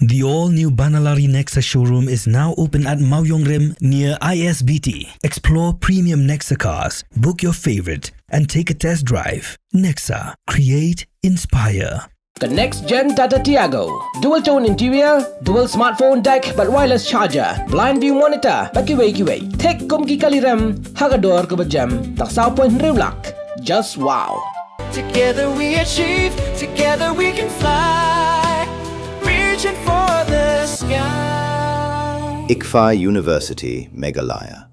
The all-new Banalari Nexa showroom is now open at Mauyongrim near ISBT. Explore premium Nexa cars, book your favorite, and take a test drive. Nexa. Create, inspire. The next-gen Tata Tiago. Dual-tone interior, dual smartphone deck but wireless charger, blind view monitor, bakiway. Take kumki kaliram, hagador kubajam, taksao point riulak. Just wow. Together we achieve, together we can fly, reaching for the sky. ICFA University, Meghalaya.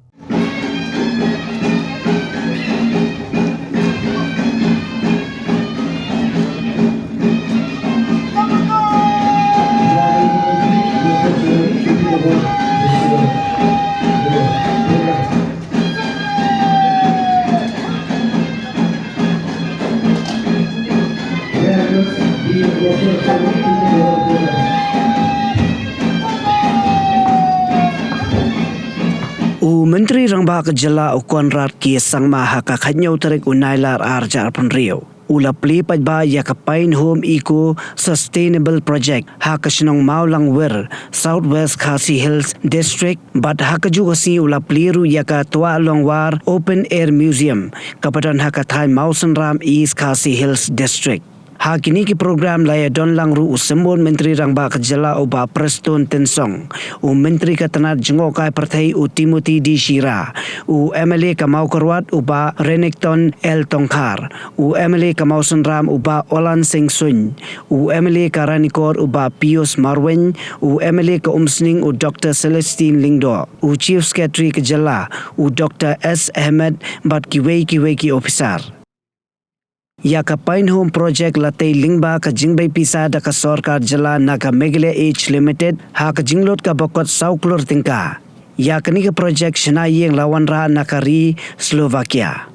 Menteri Rangba Kejala Konrad Ki Sangma Haka Khanyo Tarik Unailar Arja Arpun Rio. Ula Plie Pajba Yakapain Home Eco Sustainable Project Haka Shinong Maulang Wir Southwest Khasi Hills District but Haka Jugasi Ula Pliru Yaka Twahlongwar Open Air Museum Kapatan Haka Thai Mausan Ram East Khasi Hills District. Hakini ki program laya don langru usembon Menteri Rangba Kejala uba Preston Tensong Menteri Katanat Jengokai Pertai Timothy D. Shira MLA Kamau Korwat uba Renekton L. Tongkar MLA Kamau Sunram uba Olan Seng Sun MLA Karanikor uba Pius Marwen MLA Ka Umsning Dr. Celestine Lingdo Chief Secretary Kejala Dr. S. Ahmed bat kiwei ki officer. Yaka Pine Home Project latay lingba ka jingbay pisa da ka Sorkar Jala na ka Meghalaya H Limited ha ka jinglot ka bakot sauklor tingka. Yaka ni ka project sinayeng lawanra na ka ri Slovakia.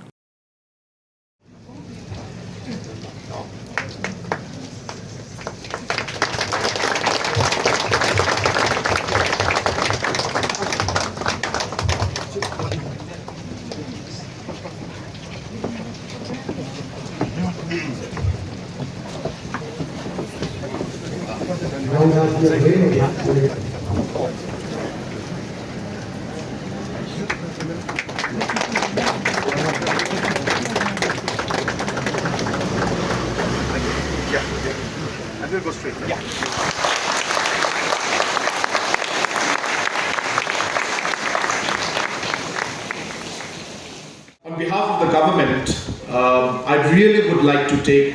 On behalf of the government, I really would like to take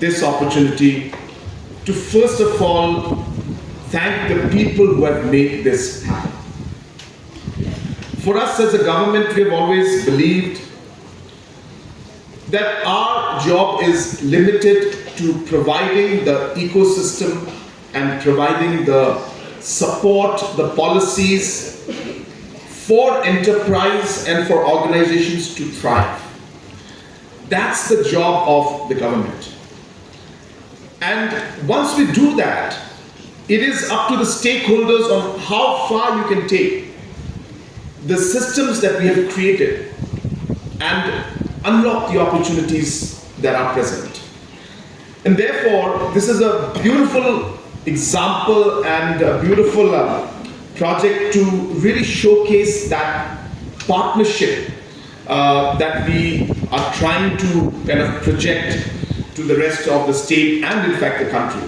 this opportunity to first of all thank the people who have made this happen. For us as a government, we have always believed that our job is limited to providing the ecosystem and providing the support, the policies for enterprise and for organizations to thrive. That's the job of the government. And once we do that, it is up to the stakeholders on how far you can take the systems that we have created and unlock the opportunities that are present. And therefore, this is a beautiful example and a beautiful project to really showcase that partnership that we are trying to kind of project to the rest of the state and in fact the country.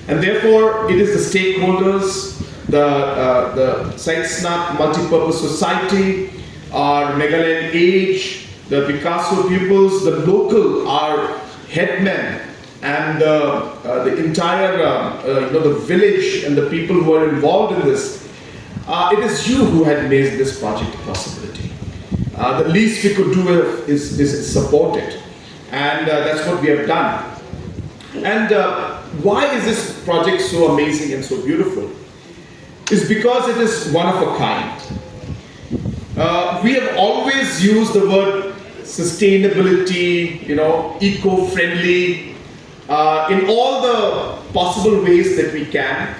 And therefore, it is the stakeholders, the Saitsnak Multi-Purpose Society, our Meghalayan Age, the Picasso pupils, the local, our headmen, and the entire, the village and the people who are involved in this. It is you who had made this project a possibility. The least we could do is support it. And that's what we have done. And why is this project so amazing and so beautiful? It's because it is one of a kind. We have always used the word sustainability, eco-friendly, in all the possible ways that we can.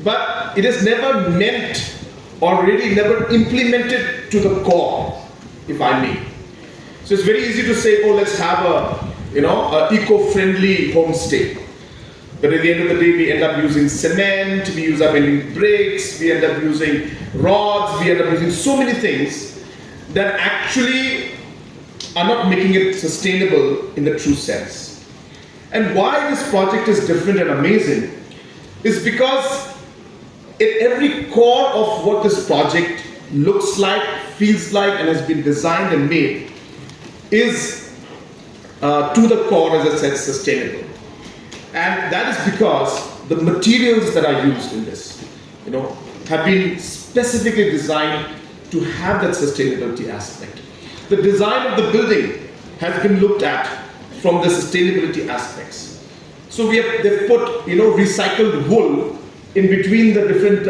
But it is never meant or really never implemented to the core, if I may. So it's very easy to say, oh, let's have a eco-friendly homestay. But at the end of the day, we end up using cement, we use up using bricks, we end up using rods, we end up using so many things that actually are not making it sustainable in the true sense. And why this project is different and amazing is because at every core of what this project looks like, feels like, and has been designed and made is to the core, as I said, sustainable. And that is because the materials that are used in this, have been specifically designed to have that sustainability aspect. The design of the building has been looked at from the sustainability aspects. So they've put, recycled wool in between the different,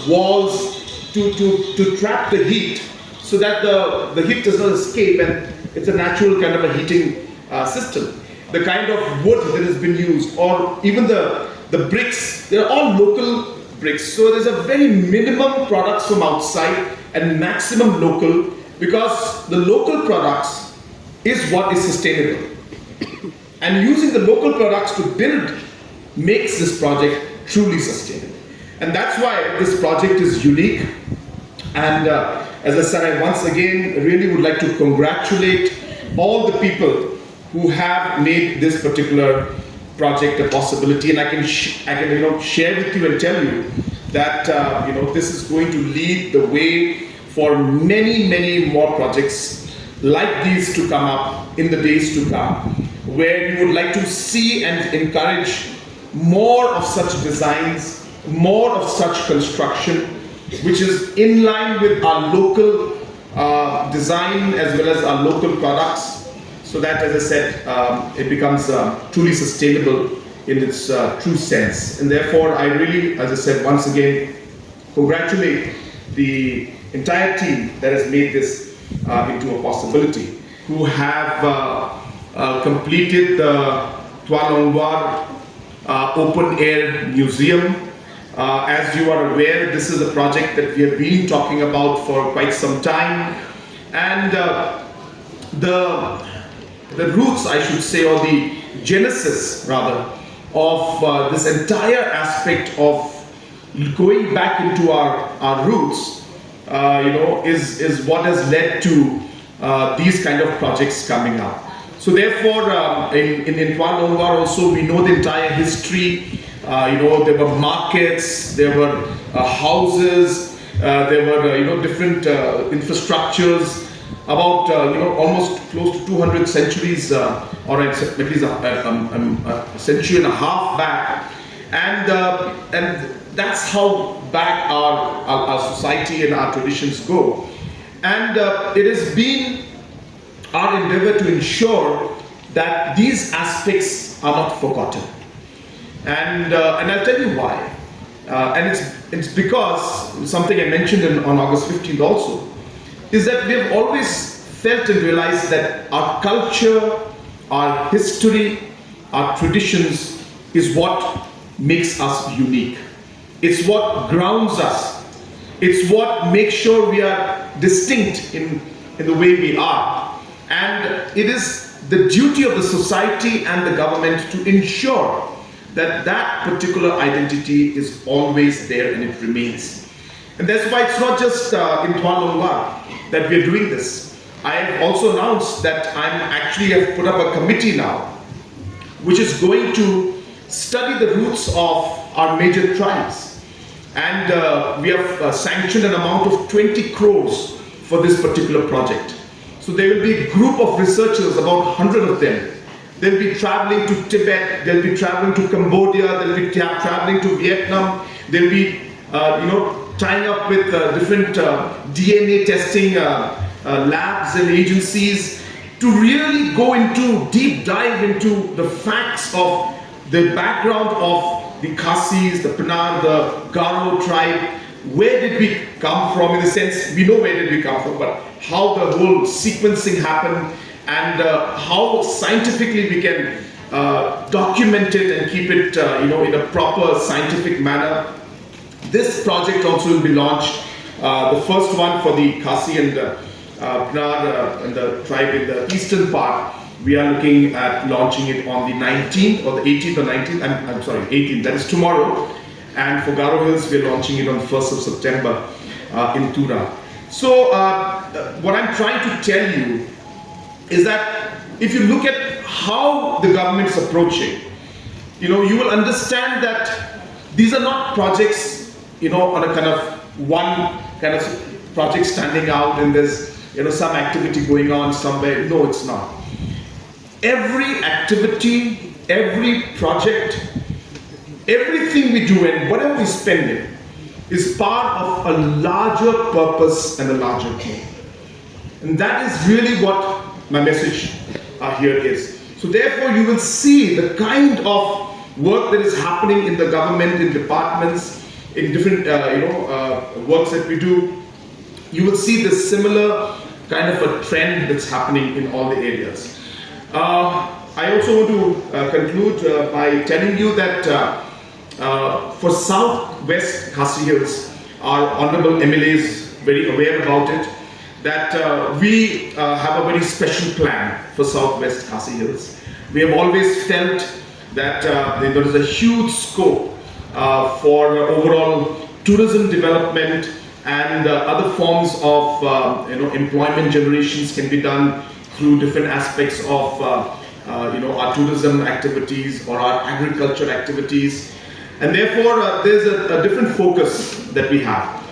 walls to trap the heat, so that the heat does not escape, and it's a natural kind of a heating system. The kind of wood that has been used, or even the bricks, they're all local bricks. So there's a very minimum products from outside and maximum local, because the local products is what is sustainable. And using the local products to build makes this project truly sustainable. And that's why this project is unique. And as I said, I once again really would like to congratulate all the people who have made this particular project a possibility. And I can share with you and tell you that this is going to lead the way for many, many more projects like these to come up in the days to come, where we would like to see and encourage more of such designs, more of such construction, which is in line with our local design as well as our local products, so that, as I said, it becomes truly sustainable in its true sense. And therefore, I really, as I said, once again, congratulate the entire team that has made this into a possibility, who have completed the Twahlongwar Open Air Museum. As you are aware, this is a project that we have been talking about for quite some time. And the roots, I should say, or the genesis rather, of this entire aspect of going back into our roots, is what has led to these kind of projects coming up. So therefore, in Twahlongwar also, we know the entire history. There were markets, there were houses, there were different infrastructures, about almost close to 200 centuries, or at least a century and a half back, and that's how back our society and our traditions go. And it has been our endeavor to ensure that these aspects are not forgotten. And I'll tell you why. And it's because something I mentioned on August 15th also, is that we have always felt and realized that our culture, our history, our traditions is what makes us unique. It's what grounds us. It's what makes sure we are distinct in the way we are. And it is the duty of the society and the government to ensure that that particular identity is always there and it remains. And that's why it's not just in Twahlongwar that we are doing this. I have also announced that have put up a committee now, which is going to study the roots of our major tribes. And we have sanctioned an amount of 20 crores for this particular project. So there will be a group of researchers, about 100 of them. They'll be traveling to Tibet, they'll be traveling to Cambodia, they'll be traveling to Vietnam, they'll be tying up with different DNA testing labs and agencies to really go into, deep dive into the facts of the background of the Khasis, the Pinar, the Garo tribe. Where did we come from? In the sense, we know where did we come from, but how the whole sequencing happened, and how scientifically we can document it and keep it in a proper scientific manner. This project also will be launched, the first one for the Khasi and Pinar and the tribe in the eastern part We are looking at launching it on the 19th or the 18th or 19th. I'm sorry, 18th. That is tomorrow. And for Garo Hills, we're launching it on 1st of September in Tura. So what I'm trying to tell you is that if you look at how the government is approaching, you will understand that these are not projects, on a kind of one kind of project standing out and there's, some activity going on somewhere. No, it's not. Every activity, every project, everything we do and whatever we spend in is part of a larger purpose and a larger goal. And that is really what my message here is. So therefore you will see the kind of work that is happening in the government, in departments, in different works that we do. You will see the similar kind of a trend that's happening in all the areas. I also want to conclude by telling you that for Southwest Khasi Hills, our Honorable MLA is very aware about it, that we have a very special plan for Southwest Khasi Hills. We have always felt that there is a huge scope for overall tourism development and other forms of employment generations can be done through different aspects of our tourism activities or our agriculture activities. And therefore, there's a different focus that we have.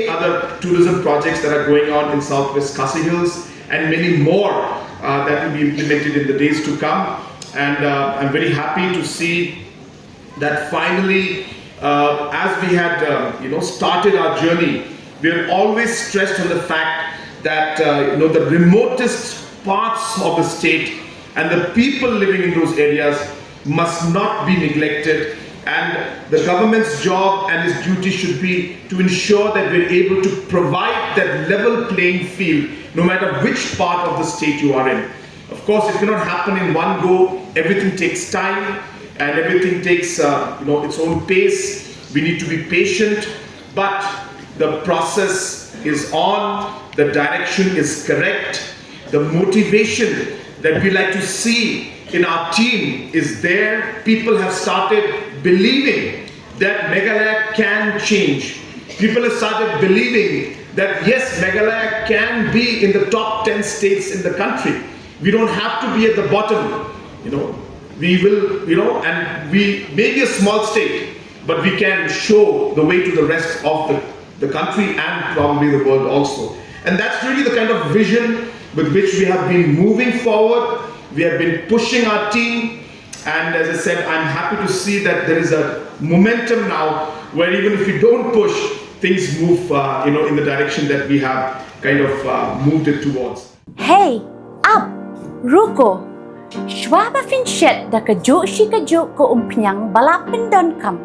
Other tourism projects that are going on in Southwest Khasi Hills and many more that will be implemented in the days to come. And I'm very happy to see that finally, as we had started our journey, we have always stressed on the fact that the remotest parts of the state and the people living in those areas must not be neglected. And the government's job and its duty should be to ensure that we're able to provide that level playing field no matter which part of the state you are in. Of course, it cannot happen in one go. Everything takes time and everything takes its own pace. We need to be patient, but the process is on, the direction is correct, the motivation that we like to see in our team is there. People have started believing that Meghalaya can change. People have started believing that yes, Meghalaya can be in the top 10 states in the country. We don't have to be at the bottom. We will, and we may be a small state, but we can show the way to the rest of the country and probably the world also. And that's really the kind of vision with which we have been moving forward. We have been pushing our team, and as I said, I'm happy to see that there is a momentum now where even if we don't push, things move in the direction that we have kind of moved it towards. Hey, up, Ruko. Shwa fin shet da ka jo shi ka jo ko umpnyang balapin don kam.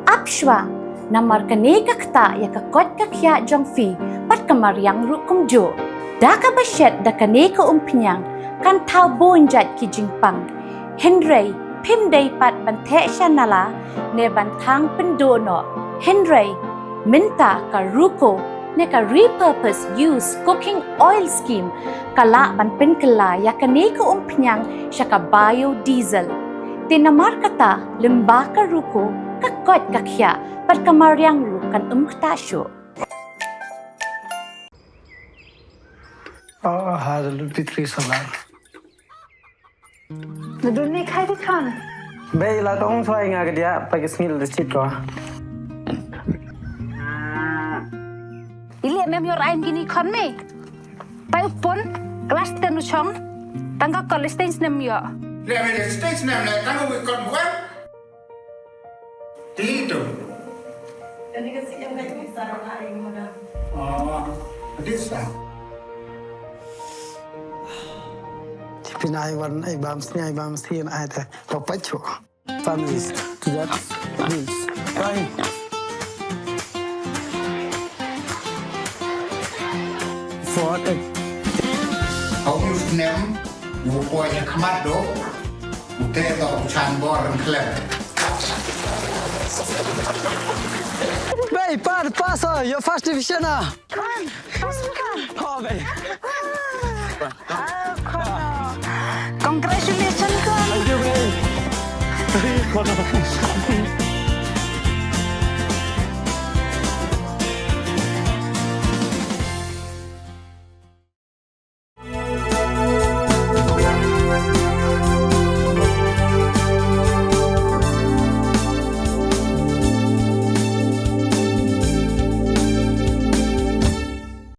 Up shwa na markane ka kta ya ka kot ka kya jong fi pat ka maryang rukum jo. Da ka bashet da ka ne ka umpnyang kan tau bonjat ki jingpang. Henry pim day pat bante shanala ne bantang pendono. Henry minta ka ruko ne ka repurpose use cooking oil scheme kala ban pen kala ya kane ka umpnyang siya ka biodiesel. Tinamar kata limba ka ruko kakot kakya pat kamaryang ru kan umktasyo. Hada lupi tri salar. Nadun khai đi con. Bây là tông xoay ngà cái dia pakai sngil de chit ko. Ili mem yor aim gini con me. Pai upon kelas tenu chong. Tangga college stage nem yo. Le me stage nem le tangga we kon buat. Tito. Jadi kasi yang kayak bisa orang aing modal. Oh, bisa. Pinai warna ibam sini ibam sini ada papacho. Families to that means right. For it. Ông nem, vụ coi như khmat đó, vụ tê tàu chan bò rừng khlev. Bay, pass, your first division ah. Con, pass con. Oh, bay. Con Congratulations, Con. Thank you, man.